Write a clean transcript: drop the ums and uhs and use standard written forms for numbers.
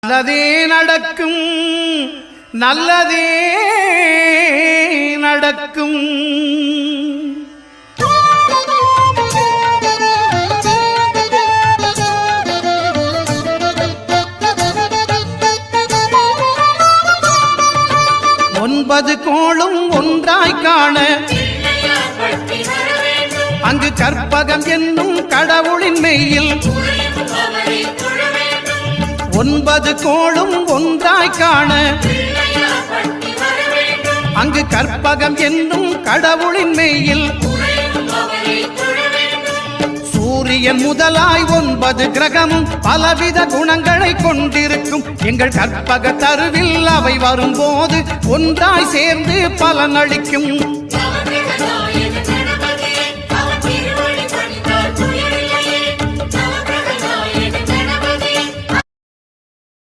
நல்லதே நடக்கும், நல்லதே நடக்கும். ஒன்பது கோளும் ஒன்றாய் காண அங்கு கற்பகம் என்னும் கடவுளின் மெய்யில் ஒன்பது கோளும் ஒன்றாய் காண அங்கு கற்பகம் என்னும் கடவுளின் மெய்யில் சூரியன் முதலாய் 9 கிரகமும் பலவித குணங்களை கொண்டிருக்கும். எங்கள் கற்பக தருவில் அவை வரும்போது ஒன்றாய் சேர்ந்து பலனளிக்கும்.